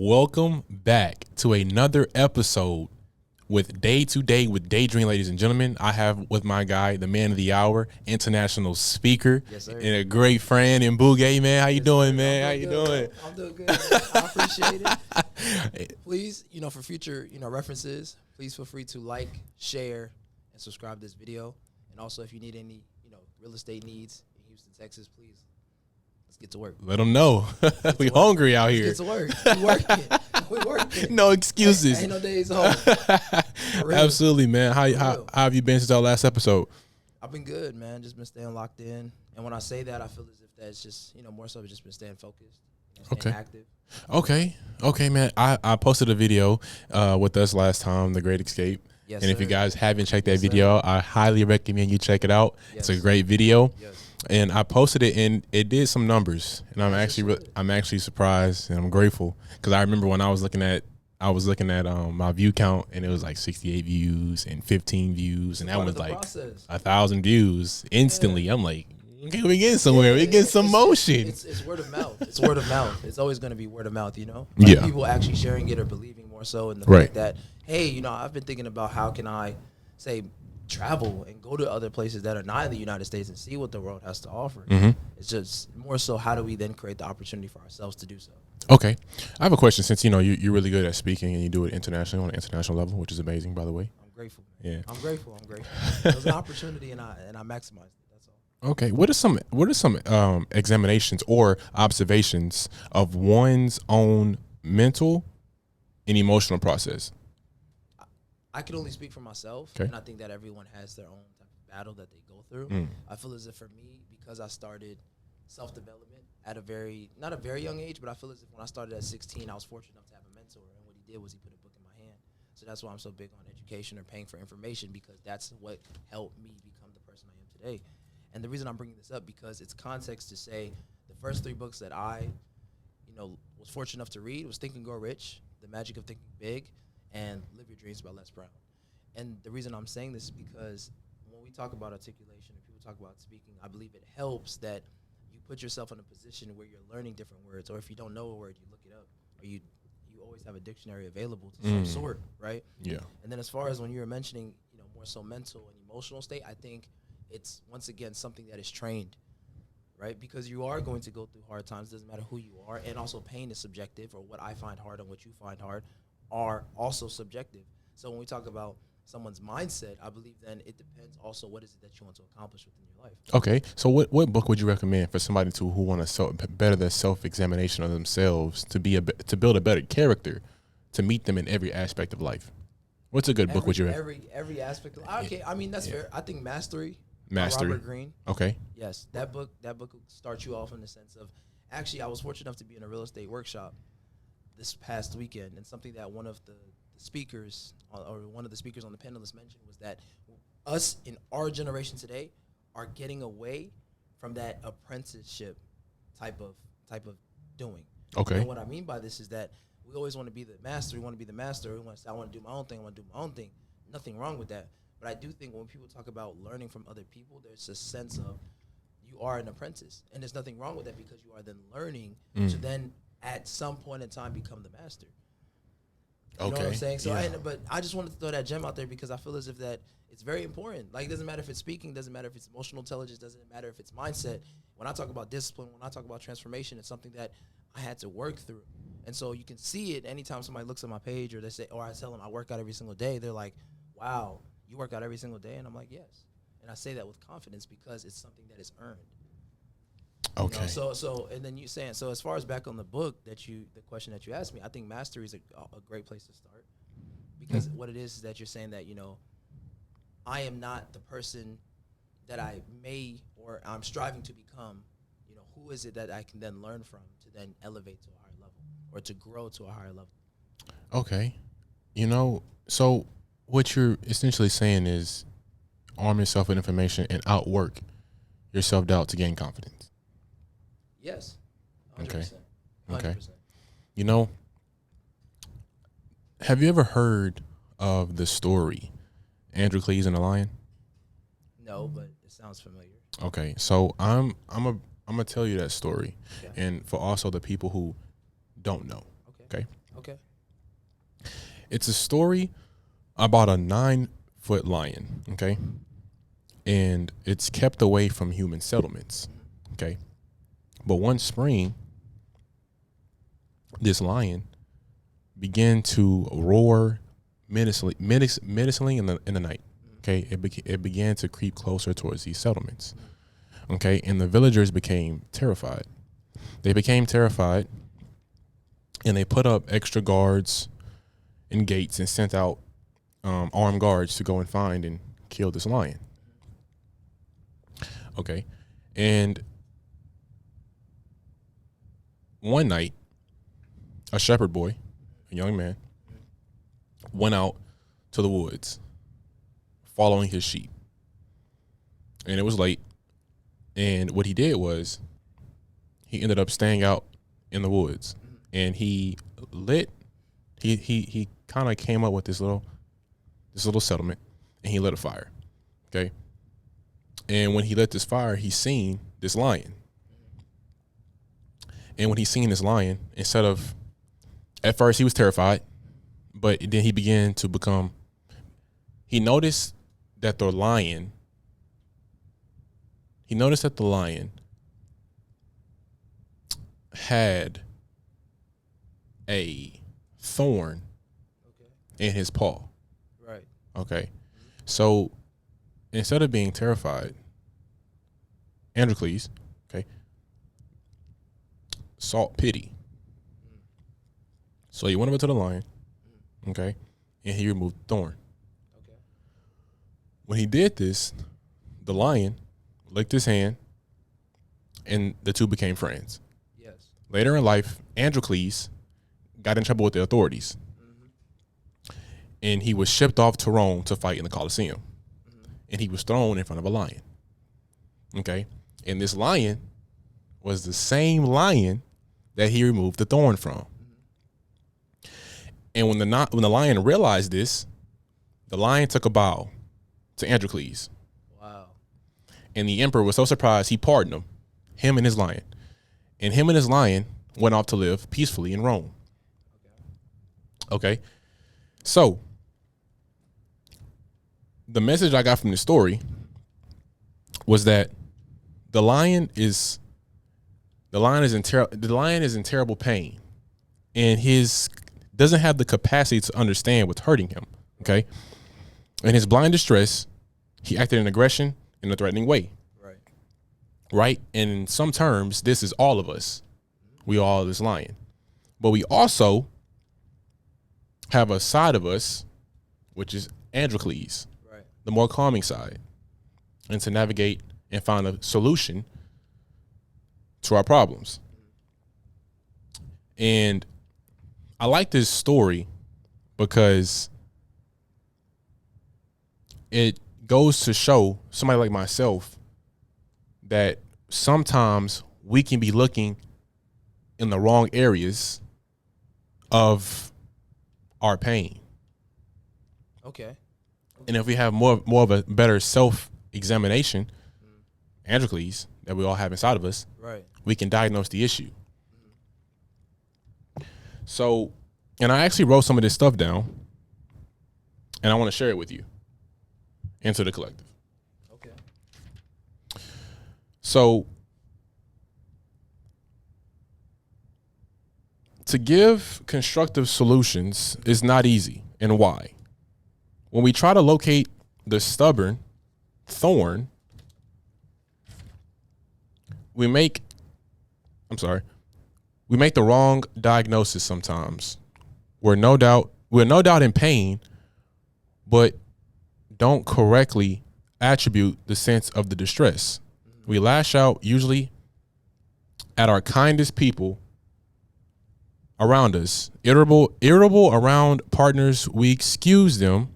Welcome back to another episode with Day to Day with Daidrien, ladies and gentlemen. I have with my guy, the man of the hour, international speaker, yes, sir, and a great friend, Mbouge. Man, how you doing, sir. man? How you doing? I'm doing good. I appreciate it. Please, for future, references, please feel free to like, share, and subscribe to this video. And also, if you need any, real estate needs in Houston, Texas, please, let's get to work. Let them know. We hungry out here. Let's get to work. We working. We working. No excuses. Ain't no days home. Absolutely, man. How have you been since our last episode? I've been good, man. Just been staying locked in. And when I say that, I feel as if that's just, more so just been staying focused, staying active. Okay, man. I posted a video with us last time, The Great Escape. Yes, and if sir. you guys haven't checked that video out, I highly recommend you check it out. Yes. It's a great video. Yes. And I posted it, and it did some numbers, and I'm actually surprised, and I'm grateful because I remember when I was looking at my view count, and it was like 68 views and 15 views, and that was like 1,000 views instantly. Yeah. I'm like, okay, we getting somewhere. We getting some motion. It's word of mouth. It's word of mouth. It's always going to be word of mouth. Yeah. People actually sharing it or believing more so in the Right. fact that, hey, I've been thinking about how can I say travel and go to other places that are not in the United States and see what the world has to offer. Mm-hmm. It's just more so how do we then create the opportunity for ourselves to do so. Okay, I have a question. Since you're really good at speaking and you do it internationally on an international level, which is amazing, by the way. I'm grateful. Man. Yeah, I'm grateful. It was an opportunity, and I maximized it. That's all. Okay, what are some examinations or observations of one's own mental and emotional process? I can only speak for myself, okay. And I think that everyone has their own type of battle that they go through. I feel as if for me, because I started self-development at not a very young age, but I feel as if when I started at 16, I was fortunate enough to have a mentor, and what he did was he put a book in my hand. So that's why I'm so big on education or paying for information, because that's what helped me become the person I am today. And the reason I'm bringing this up, because it's context to say the first 3 books that I, was fortunate enough to read was Think and Grow Rich, The Magic of Thinking Big, and Live Your Dreams by Les Brown. And the reason I'm saying this is because when we talk about articulation and people talk about speaking, I believe it helps that you put yourself in a position where you're learning different words, or if you don't know a word, you look it up, or you always have a dictionary available to some sort, right? Yeah. And then as far as when you were mentioning, more so mental and emotional state, I think it's, once again, something that is trained, right? Because you are going to go through hard times, doesn't matter who you are, and also pain is subjective, or what I find hard and what you find hard are also subjective. So when we talk about someone's mindset, I believe then it depends also what is it that you want to accomplish within your life. Okay, so what book would you recommend for somebody who want to better their self-examination of themselves, to build a better character, to meet them in every aspect of life? What's a good book would you recommend? Every aspect of, okay, I mean, that's fair. I think Mastery. Robert Greene. Okay. Yes, that book starts you off in the sense of, actually, I was fortunate enough to be in a real estate workshop this past weekend, and something that one of the speakers, or one of the speakers on the panelists mentioned, was that us in our generation today are getting away from that apprenticeship type of doing. Okay. And what I mean by this is that we always want to be the master. We want to be the master. We want to say, I want to do my own thing. I want to do my own thing. Nothing wrong with that. But I do think when people talk about learning from other people, there's a sense of you are an apprentice. And there's nothing wrong with that, because you are then learning to then at some point in time become the master. You know what I'm saying? So, but I just wanted to throw that gem out there, because I feel as if that it's very important. Like, it doesn't matter if it's speaking, doesn't matter if it's emotional intelligence, doesn't matter if it's mindset. When I talk about discipline, when I talk about transformation, it's something that I had to work through. And so you can see it anytime somebody looks at my page, or they say, or I tell them I work out every single day. They're like, wow, you work out every single day? And I'm like, yes. And I say that with confidence, because it's something that is earned. Okay. So and then you saying, so as far as back on the book the question that you asked me, I think Mastery is a great place to start, because what it is that you're saying that, I am not the person that I may, or I'm striving to become. Who is it that I can then learn from to then elevate to a higher level, or to grow to a higher level? Okay. So what you're essentially saying is arm yourself with information and outwork your self-doubt to gain confidence. Yes. 100%. Okay. 100%. Okay. Have you ever heard of the story Andrew Cleese and the Lion? No, but it sounds familiar. Okay, so I'm gonna tell you that story, Okay. and for also the people who don't know. Okay. It's a story about a 9-foot lion, okay? And it's kept away from human settlements, okay? But one spring, this lion began to roar menacingly in the night, okay? It began to creep closer towards these settlements, okay? And the villagers became terrified. They became terrified, and they put up extra guards and gates and sent out armed guards to go and find and kill this lion. Okay. And one night, a shepherd boy, a young man, went out to the woods following his sheep. And it was late. And what he did was he ended up staying out in the woods, and he kind of came up with this little settlement, and he lit a fire. Okay. And when he lit this fire, he seen this lion. And when he seen this lion, instead of, at first he was terrified, but then he began to become, he noticed that the lion had a thorn in his paw. Right. Okay. So instead of being terrified, Androcles, okay, sought pity. So he went over to the lion, okay, and he removed the thorn. Okay. When he did this, the lion licked his hand, and the two became friends. Yes. Later in life, Androcles got in trouble with the authorities, and he was shipped off to Rome to fight in the Colosseum, and he was thrown in front of a lion. Okay, and this lion was the same lion that he removed the thorn from. And when the lion realized this, the lion took a bow to Androcles. Wow. And the emperor was so surprised, he pardoned him and his lion. And him and his lion went off to live peacefully in Rome. Okay. So the message I got from this story was that the lion is in terrible pain, and his doesn't have the capacity to understand what's hurting him. Okay. In his blind distress, he acted in aggression in a threatening way. Right. And in some terms, this is all of us. We all this lion. But we also have a side of us, which is Androcles, the more calming side, and to navigate and find a solution to our problems. And I like this story because it goes to show somebody like myself that sometimes we can be looking in the wrong areas of our pain. Okay. And if we have more of a better self-examination, Androcles, that we all have inside of us, we can diagnose the issue. So, and I actually wrote some of this stuff down, and I want to share it with you and to the collective. Okay. So, to give constructive solutions is not easy. And why? When we try to locate the stubborn thorn, we make the wrong diagnosis sometimes. We're no doubt in pain, but don't correctly attribute the sense of the distress. We lash out usually at our kindest people around us. Irritable around partners, we excuse them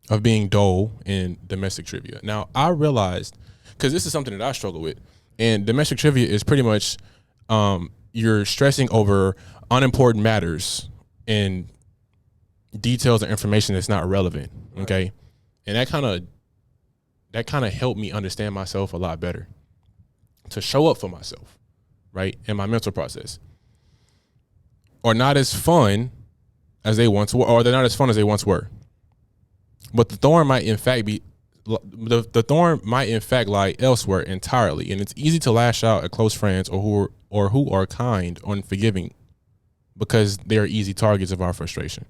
of being dull in domestic trivia. Now, I realized, because this is something that I struggle with, and domestic trivia is pretty much you're stressing over unimportant matters and details and information that's not relevant. Okay. And that kind of helped me understand myself a lot better, to show up for myself, right, in my mental process. Or not as fun as they once were, or they're not as fun as they once were. But the thorn might in fact be the thorn might in fact lie elsewhere entirely, and it's easy to lash out at close friends or who are kind or forgiving because they are easy targets of our frustration.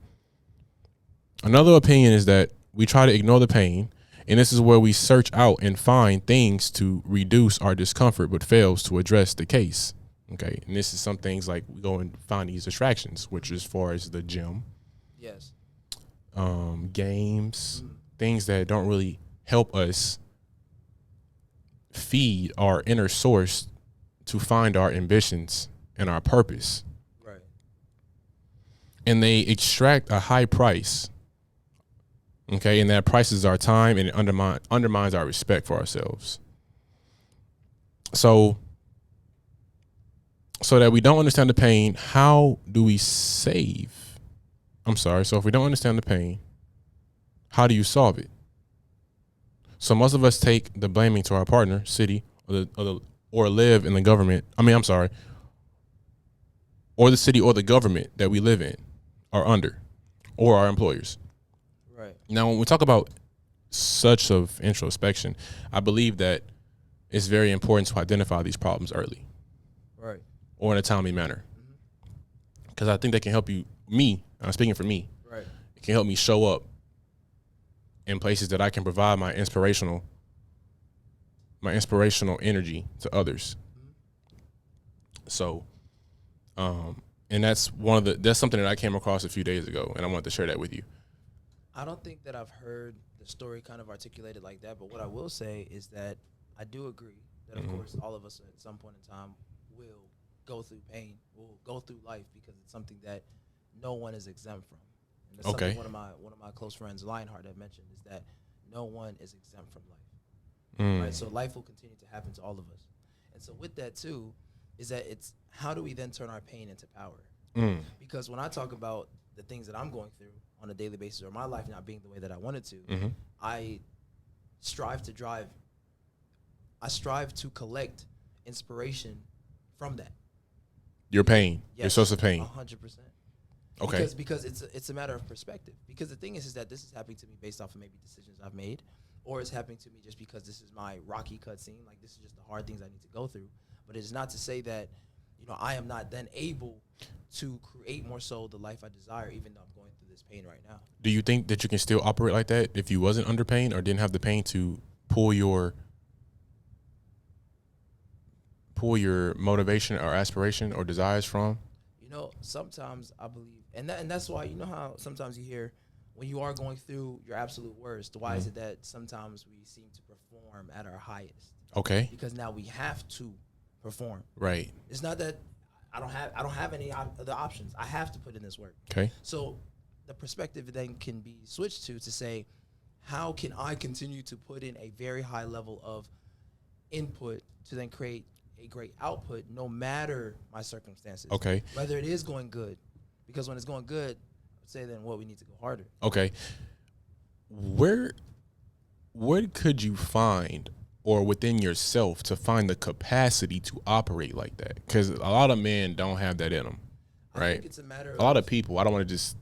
Another opinion is that we try to ignore the pain, and this is where we search out and find things to reduce our discomfort, but fails to address the case. Okay, and this is some things like we go and find these distractions, which as far as the gym, Yes. Games, things that don't really help us feed our inner source to find our ambitions and our purpose. Right. And they extract a high price. Okay, and that price is our time, and it undermines our respect for ourselves. So that we don't understand the pain, how do we save? I'm sorry. So if we don't understand the pain, how do you solve it? So most of us take the blaming to our partner, city, or live in the government. Or the city or the government that we live in, or under, or our employers. Right. Now, when we talk about such of introspection, I believe that it's very important to identify these problems early. Right. Or in a timely manner. Because I think that can help I'm speaking for me. Right. It can help me show up in places that I can provide my inspirational energy to others. So, and that's something that I came across a few days ago, and I wanted to share that with you. I don't think that I've heard the story kind of articulated like that, but what I will say is that I do agree that, of course, all of us at some point in time will go through pain, will go through life, because it's something that no one is exempt from. And that's something one of my close friends, Lionheart, had mentioned, is that no one is exempt from life. Right? So life will continue to happen to all of us. And so with that, too, is that it's how do we then turn our pain into power? Because when I talk about the things that I'm going through on a daily basis, or my life not being the way that I wanted to, I strive to collect inspiration from that. Your pain, your source of pain. 100%. Okay. Because it's a matter of perspective. Because the thing is that this is happening to me based off of maybe decisions I've made, or it's happening to me just because this is my rocky cut scene. Like, this is just the hard things I need to go through. But it's not to say that, I am not then able to create more so the life I desire, even though I'm going through this pain right now. Do you think that you can still operate like that if you wasn't under pain or didn't have the pain to pull your motivation or aspiration or desires from? Sometimes I believe, and that's why, how sometimes you hear when you are going through your absolute worst, why is it that sometimes we seem to perform at our highest? Okay. Because now we have to perform. Right. It's not that I don't have any other options. I have to put in this work. Okay. So the perspective then can be switched to say, how can I continue to put in a very high level of input to then create a great output, no matter my circumstances. Okay. Whether it is going good, because when it's going good, I'd say then we need to go harder. Okay. Where could you find, or within yourself, to find the capacity to operate like that? Because a lot of men don't have that in them, right? I think it's a matter of a lot of people. I don't want to just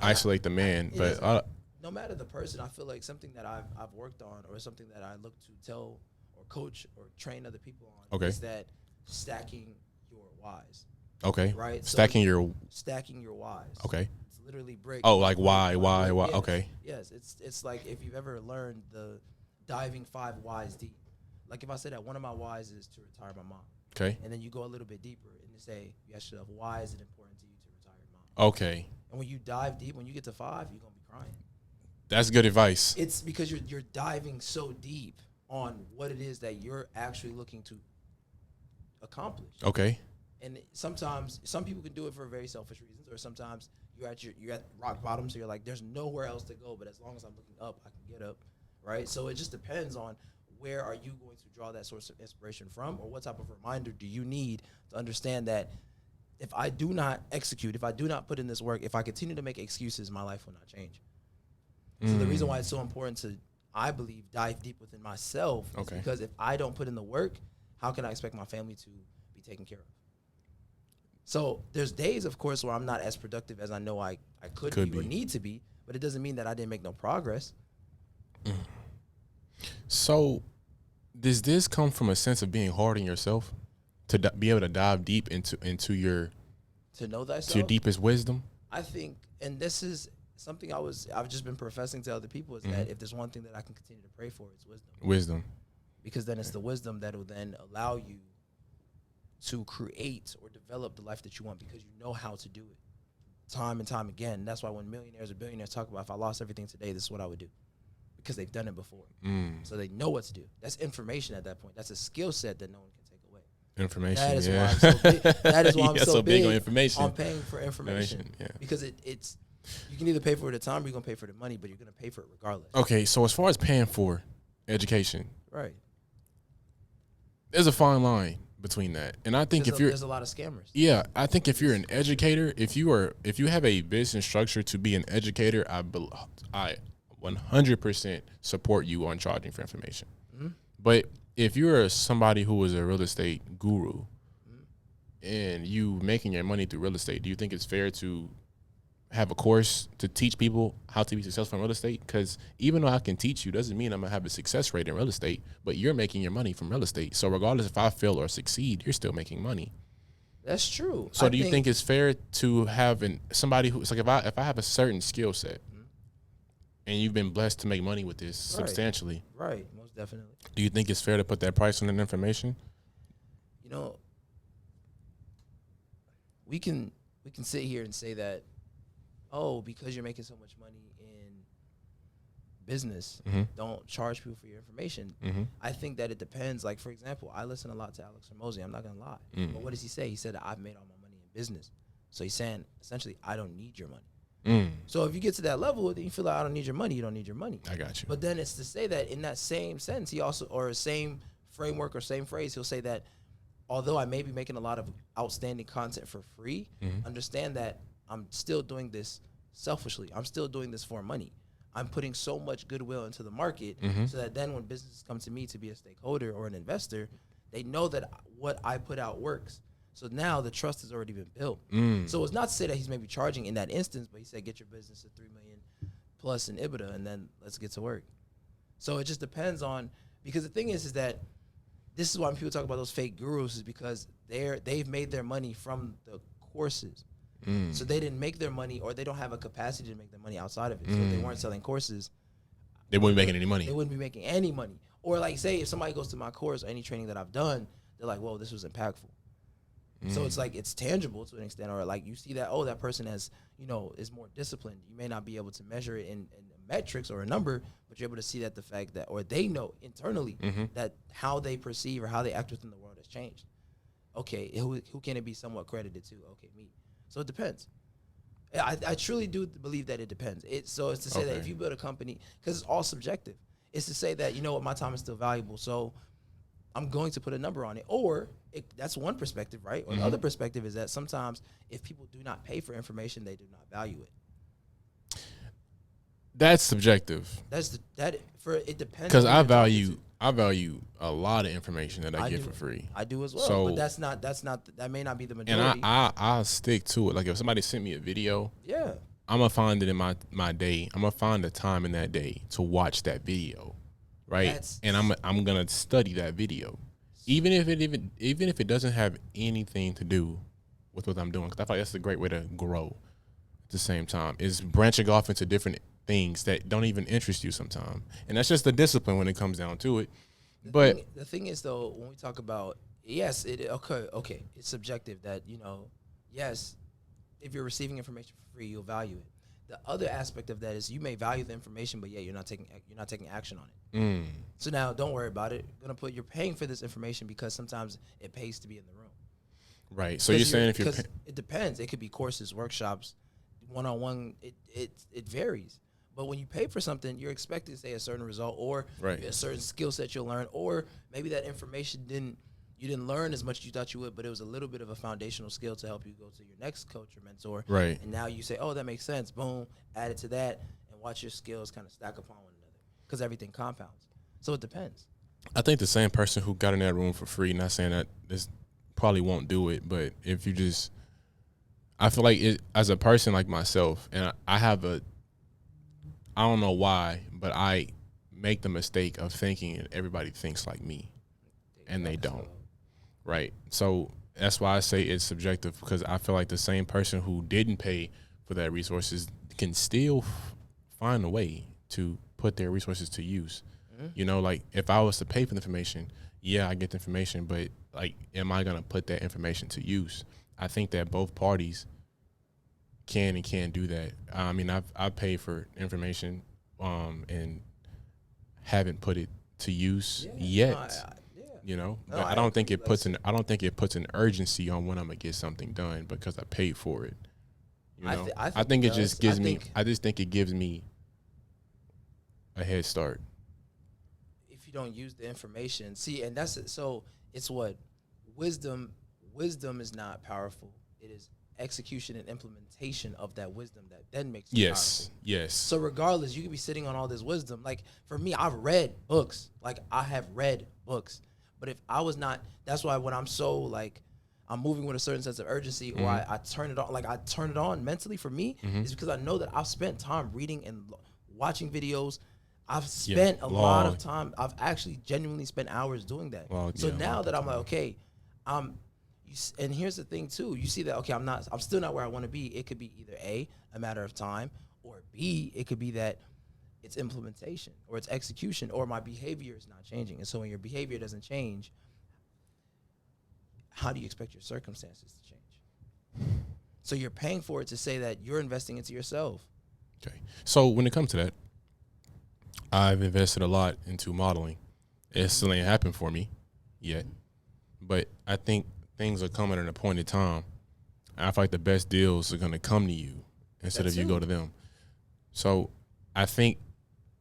isolate the man, but no matter the person, I feel like something that I've worked on, or something that I look to tell or coach or train other people on, is that stacking your whys. Okay. Right. Stacking your whys. Okay. It's literally break. Oh, like why? Yes, okay. Yes. It's like if you've ever learned the diving 5 whys deep. Like if I say that one of my whys is to retire my mom. Okay. And then you go a little bit deeper and you say, why is it important to you to retire your mom? Okay. And when you dive deep, when you get to 5, you're gonna be crying. That's good advice. It's because you're diving so deep on what it is that you're actually looking to accomplish. Okay. And sometimes some people can do it for very selfish reasons, or sometimes you're at rock bottom, so you're like, there's nowhere else to go, but as long as I'm looking up, I can get up, right? So it just depends on where are you going to draw that source of inspiration from, or what type of reminder do you need to understand that if I do not execute, if I do not put in this work, if I continue to make excuses, my life will not change. So the reason why it's so important to, I believe, dive deep within myself is because if I don't put in the work, how can I expect my family to be taken care of? So there's days, of course, where I'm not as productive as I know I could be or need to be, but it doesn't mean that I didn't make no progress. So does this come from a sense of being hard on yourself to be able to dive deep into your To know thyself, to your deepest wisdom? I think, and this is something I've just been professing to other people, is that if there's one thing that I can continue to pray for, it's wisdom. Wisdom. Because then it's the wisdom that will then allow you to create or develop the life that you want, because you know how to do it time and time again. That's why when millionaires or billionaires talk about, if I lost everything today, this is what I would do, because they've done it before. So they know what to do. That's information at that point. That's a skill set that no one can take away. Information. That is yeah. why I'm so big. That is why I'm so big on information. on paying for information. Yeah. Because it's you can either pay for it at the time or you're gonna pay for the money, but you're gonna pay for it regardless. Okay, so as far as paying for education, Right. there's a fine line between that, and I think There's a lot of scammers. Yeah, I think if you're an educator, if you have a business structure to be an educator, I 100% support you on charging for information. But if you're somebody who is a real estate guru and you making your money through real estate, do you think it's fair to have a course to teach people how to be successful in real estate? Because even though I can teach you, doesn't mean I'm gonna have a success rate in real estate, but you're making your money from real estate. So regardless if I fail or succeed, you're still making money. That's true. So do you think it's fair to have somebody who's like, if I have a certain skill set and you've been blessed to make money with this substantially, right, most definitely. do you think it's fair to put that price on that information? You know, we can sit here and say that, oh, because you're making so much money in business, don't charge people for your information. I think that it depends. Like, for example, I listen a lot to Alex Hormozy. I'm not going to lie. But what does he say? He said that I've made all my money in business. So he's saying, essentially, I don't need your money. So if you get to that level, then you feel like I don't need your money. You don't need your money. I got you. But then it's to say that in that same sense, he also, or same framework or same phrase, he'll say that although I may be making a lot of outstanding content for free, understand that I'm still doing this selfishly. I'm still doing this for money. I'm putting so much goodwill into the market so that then when businesses come to me to be a stakeholder or an investor, they know that what I put out works. So now the trust has already been built. So it's not to say that he's maybe charging in that instance, but he said, get your business to 3 million plus in EBITDA and then let's get to work. So it just depends on, because the thing is that this is why when people talk about those fake gurus, is because they've made their money from the courses. So they didn't make their money, or they don't have a capacity to make their money outside of it. So if they weren't selling courses, they wouldn't be making any money. They wouldn't be making any money. Or like, say if somebody goes to my course or any training that I've done, they're like, whoa, this was impactful. So it's like, it's tangible to an extent, or like you see that, oh, that person has, is more disciplined. You may not be able to measure it in metrics or a number, but you're able to see that the fact that, or they know internally that how they perceive or how they act within the world has changed. Okay, who can it be somewhat credited to? Okay, me. So it depends. I truly do believe that it depends. So it's to say that if you build a company, because it's all subjective, it's to say that, my time is still valuable, so I'm going to put a number on it. Or that's one perspective, right? Or the other perspective is that sometimes if people do not pay for information, they do not value it. That's subjective. It depends. Because I value a lot of information that I get for free. I do as well. So, but that may not be the majority. And I'll stick to it. Like if somebody sent me a video, I'm gonna find it in my day. I'm gonna find the time in that day to watch that video, right? And I'm gonna study that video, even if it doesn't have anything to do with what I'm doing. Because I feel like that's a great way to grow. At the same time, is branching off into different things that don't even interest you sometimes, and that's just the discipline when it comes down to it. But the thing is, though, when we talk about it's subjective. That yes, if you're receiving information for free, you'll value it. The other aspect of that is you may value the information, but you're not taking action on it. So now, don't worry about it. You're paying for this information because sometimes it pays to be in the room. Right. So you're saying it depends. It could be courses, workshops, one-on-one. It varies. But when you pay for something, you're expected to say a certain result, or a certain skill set you'll learn, or maybe that information you didn't learn as much as you thought you would, but it was a little bit of a foundational skill to help you go to your next coach or mentor. Right. And now you say, oh, that makes sense. Boom, add it to that, and watch your skills kind of stack upon one another, because everything compounds. So it depends. I think the same person who got in that room for free, not saying that this probably won't do it, but if you just I feel like it, as a person like myself, and I have a, I don't know why, but I make the mistake of thinking that everybody thinks like me, and they don't. Right. So that's why I say it's subjective, because I feel like the same person who didn't pay for that resources can still find a way to put their resources to use. You know, like if I was to pay for the information, yeah, I get the information, but like, am I going to put that information to use? I think that both parties can and can't do that. I mean, I've paid for information and haven't put it to use yet. You know, No, but I don't think it puts an an urgency on when I'm gonna get something done because I paid for it. You know, I think it just gives me. I just think it gives me a head start. If you don't use the information, see, and that's it. So it's what wisdom. Wisdom is not powerful. It is execution and implementation of that wisdom that then makes it powerful. Yes. So regardless, you could be sitting on all this wisdom. Like for me, I've read books. Like I have read books. But if I was not, that's why when I'm so like, I'm moving with a certain sense of urgency, or I turn it on, like I turn it on mentally for me, is because I know that I've spent time reading and watching videos. I've spent a lot of time. I've actually genuinely spent hours doing that. So now that I'm like, okay, and here's the thing too, you see that, okay, I'm still not where I want to be. It could be either A, a matter of time, or B, it could be that it's implementation or it's execution or my behavior is not changing. And so when your behavior doesn't change, how do you expect your circumstances to change? So you're paying for it to say that you're investing into yourself. Okay. So when it comes to that, I've invested a lot into modeling. It still ain't happened for me yet, but I think things are coming at an appointed time. I feel like the best deals are going to come to you instead of you go to them. So I think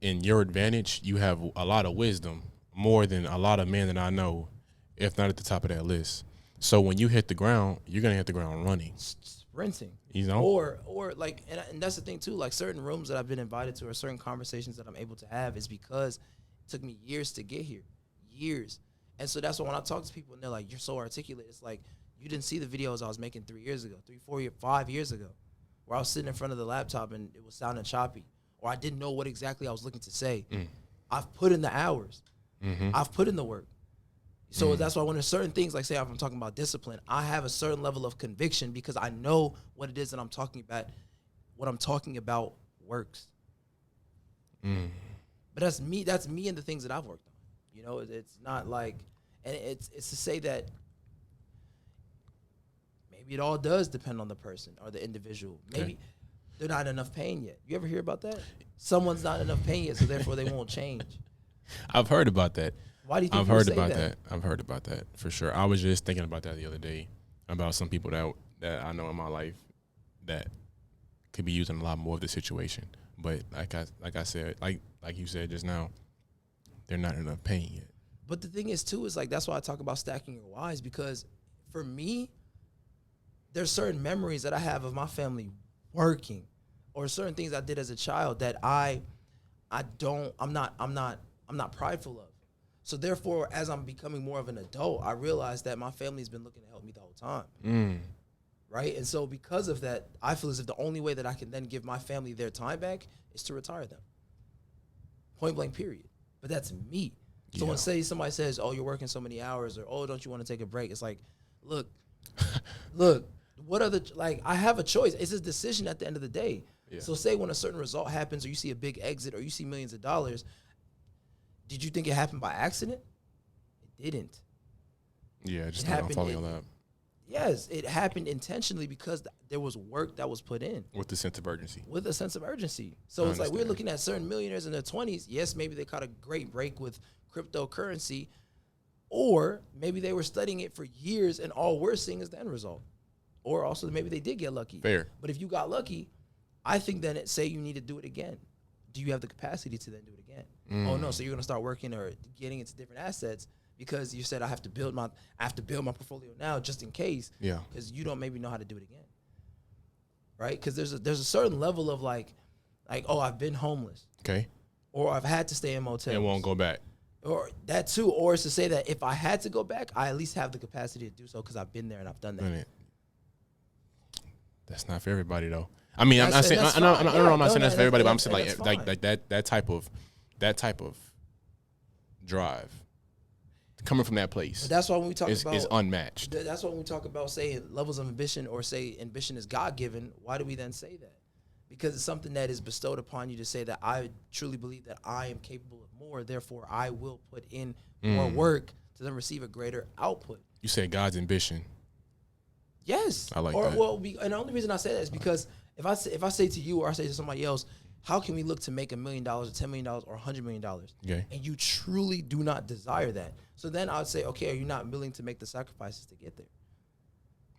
in your advantage, you have a lot of wisdom, more than a lot of men that I know, if not at the top of that list. So when you hit the ground, you're going to hit the ground running. Sprinting. You know? Or like, and that's the thing too, like certain rooms that I've been invited to or certain conversations that I'm able to have is because it took me years to get here. Years. And so that's why when I talk to people and they're like, you're so articulate, it's like, you didn't see the videos I was making 3 years ago, 5 years ago, where I was sitting in front of the laptop and it was sounding choppy, or I didn't know what exactly I was looking to say. I've put in the hours. I've put in the work. So that's why when there's certain things, like say if I'm talking about discipline, I have a certain level of conviction because I know what it is that I'm talking about. What I'm talking about works. But that's me and the things that I've worked on. You know, it's not like, and it's to say that maybe it all does depend on the person or the individual. Maybe they're not in enough pain yet. You ever hear about that? Someone's not in enough pain yet, so therefore they won't change. I've heard about that. Why do you think I've heard about that? I've heard about that for sure. I was just thinking about that the other day, about some people that I know in my life that could be using a lot more of the situation. But like I said, like you said just now, they're not in enough pain yet. But the thing is too, is like that's why I talk about stacking your whys, because for me, there's certain memories that I have of my family working, or certain things I did as a child that I'm not prideful of. So therefore, as I'm becoming more of an adult, I realize that my family's been looking to help me the whole time. Right? And so because of that, I feel as if the only way that I can then give my family their time back is to retire them. Point blank, period. But that's me. So when somebody says, oh, you're working so many hours, or, oh, don't you want to take a break? It's like, look, what other, like, I have a choice. It's a decision at the end of the day. So say when a certain result happens, or you see a big exit, or you see millions of dollars, did you think it happened by accident? It didn't. Yeah, just not following on that. Yes, it happened intentionally because there was work that was put in. With a sense of urgency. With a sense of urgency. So it's like we're looking at certain millionaires in their 20s. Yes, maybe they caught a great break with cryptocurrency, or maybe they were studying it for years and all we're seeing is the end result. Or also maybe they did get lucky. Fair. But if you got lucky, I think then say you need to do it again. Do you have the capacity to then do it again? Oh no, so you're gonna start working or getting into different assets because you said I have to build my portfolio now just in case. Yeah. Because you don't maybe know how to do it again. Right? Because there's a certain level of like, oh, I've been homeless. Okay. Or I've had to stay in motels. And won't go back. Or that too. Or it's to say that if I had to go back, I at least have the capacity to do so because I've been there and I've done that. That's not for everybody though. I mean, I'm not That's- saying and that's I'm not fine. saying Yeah, that's for everybody, but I'm that's saying fine. like that type of drive coming from that place But that's why when we talk about is unmatched. That's why when we talk about say levels of ambition or say ambition is God given. Why do we then say that? Because it's something that is bestowed upon you to say that I truly believe that I am capable of more. Therefore, I will put in more work to then receive a greater output. You said God's ambition. Yes, I like or, that. Well, and the only reason I say that is because if I say to you or I say to somebody else, how can we look to make $1 million or $10 million or $100 million? Okay. And you truly do not desire that. So then I would say, okay, are you not willing to make the sacrifices to get there?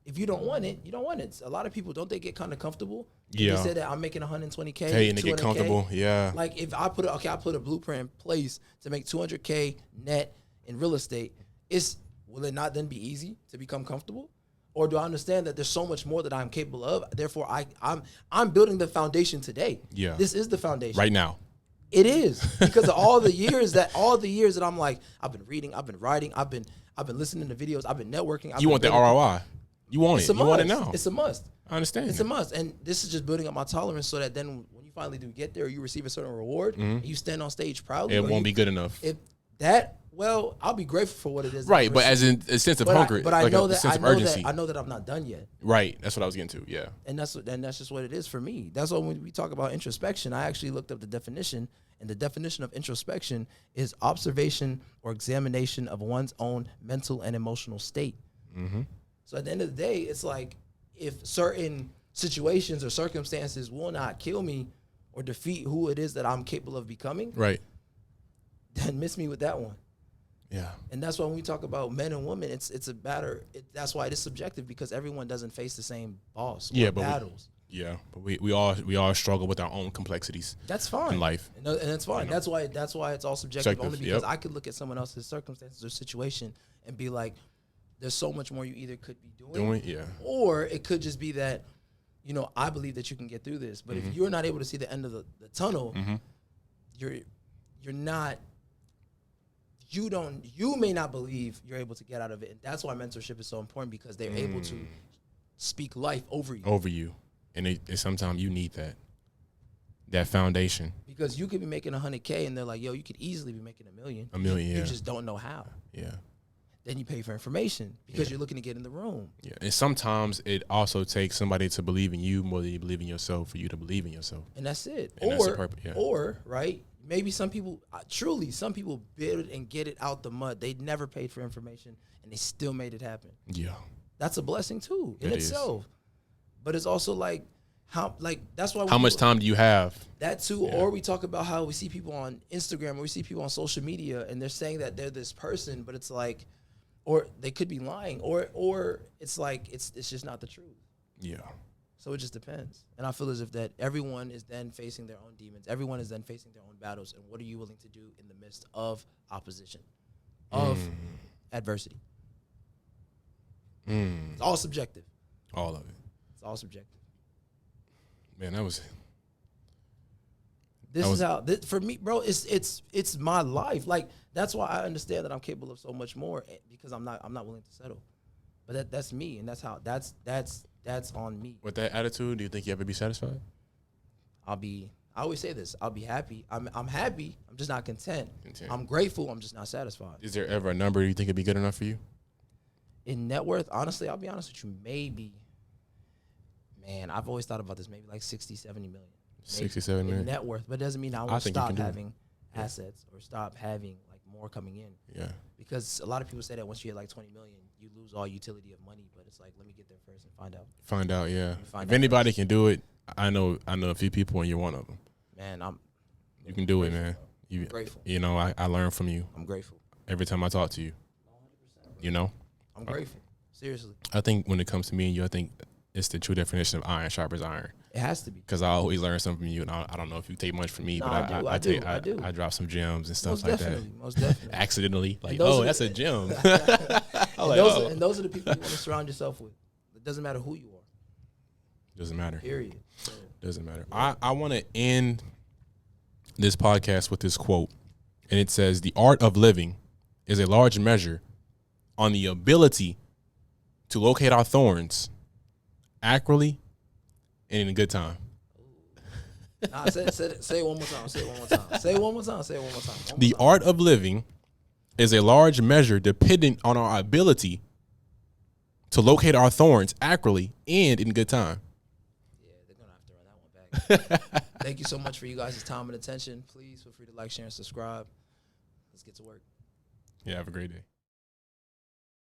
If you don't want it, you don't want it. A lot of people, don't they get kind of comfortable? Yeah. They say that I'm making 120K. Hey, and they get 200K. comfortable. Yeah. Like if I put a blueprint in place to make 200K net in real estate, will it not then be easy to become comfortable? Or do I understand that there's so much more that I'm capable of? Therefore, I'm building the foundation today. Yeah. This is the foundation. Right now. It is because of all the years that I'm like, I've been reading, I've been writing, I've been listening to videos, I've been networking. You want the ROI. You want it. You want it now. It's a must. I understand. It's a must. And this is just building up my tolerance so that then when you finally do get there, you receive a certain reward, and you stand on stage proudly. It won't be good enough. Well, I'll be grateful for what it is. Right, but as in a sense of hunger, but I like know a that sense of urgency. I know that I'm not done yet. Right, that's what I was getting to. Yeah, And that's just what it is for me. That's why when we talk about introspection, I actually looked up the definition, and the definition of introspection is observation or examination of one's own mental and emotional state. Mm-hmm. So at the end of the day, it's like if certain situations or circumstances will not kill me or defeat who it is that I'm capable of becoming, right. then miss me with that one. Yeah, And that's why when we talk about men and women, it's a matter. That's why it is subjective because everyone doesn't face the same boss or battles. But we all struggle with our own complexities. That's fine in life, and that's fine. That's why it's all subjective. Only because I could look at someone else's circumstances or situation and be like, "There's so much more you either could be doing, or it could just be that, I believe that you can get through this. But if you're not able to see the end of the tunnel, you're not." You may not believe you're able to get out of it. And that's why mentorship is so important because they're able to speak life over you. And sometimes you need that foundation. Because you could be making 100K and they're like, yo, you could easily be making $1 million. $1 million, You just don't know how. Yeah. Then you pay for information because you're looking to get in the room. Yeah. And sometimes it also takes somebody to believe in you more than you believe in yourself for you to believe in yourself. And that's it. And that's the purpose. Yeah. Or, right, maybe some people build and get it out the mud. They never paid for information and they still made it happen. Yeah. That's a blessing too in itself. But it's also that's why. How much time do you have? That too. Yeah. Or we talk about how we see people on Instagram or we see people on social media and they're saying that they're this person, but it's like, or they could be lying, or it's like it's just not the truth. Yeah. So it just depends. And I feel as if that everyone is then facing their own demons. Everyone is then facing their own battles. And what are you willing to do in the midst of opposition, of adversity? It's all subjective. All of it. It's all subjective. Man, for me, bro, it's my life. Like, that's why I understand that I'm capable of so much more because I'm not willing to settle. But that's me, and that's on me. With that attitude, do you think you ever be satisfied? I always say this, I'll be happy. I'm happy, I'm just not content. I'm grateful, I'm just not satisfied. Is there ever a number you think would be good enough for you? In net worth, honestly, I'll be honest with you, maybe, man, I've always thought about this, maybe like 60, 70 million. 67 million. In net worth, but it doesn't mean I won't stop having assets or stop having like more coming in. Yeah. Because a lot of people say that once you hit like 20 million, you lose all utility of money, but it's like, let me get there first and find out. Find out, yeah. If anybody can do it, I know a few people and you're one of them. Man, you can do it, man. I'm grateful. I learn from you. I'm grateful. Every time I talk to you. 100%. I'm grateful. Seriously. I think when it comes to me and you, I think it's the true definition of iron sharpens iron. It has to be. Because I always learn something from you, and I don't know if you take much from me, but I do. I drop some gems and stuff like that. Most definitely. Accidentally. Like, that's a gem. And those are the people you want to surround yourself with. It doesn't matter who you are. Doesn't matter. Period. So, doesn't matter. I want to end this podcast with this quote, and it says, "The art of living is a large measure on the ability to locate our thorns accurately and in a good time. Nah, say it one more time. Say it one more time. Say it one more time. Say it one more time. The art of living is a large measure dependent on our ability to locate our thorns accurately and in good time. Yeah, they're going to have to run that one back. Thank you so much for you guys' time and attention. Please feel free to like, share, and subscribe. Let's get to work. Yeah, have a great day.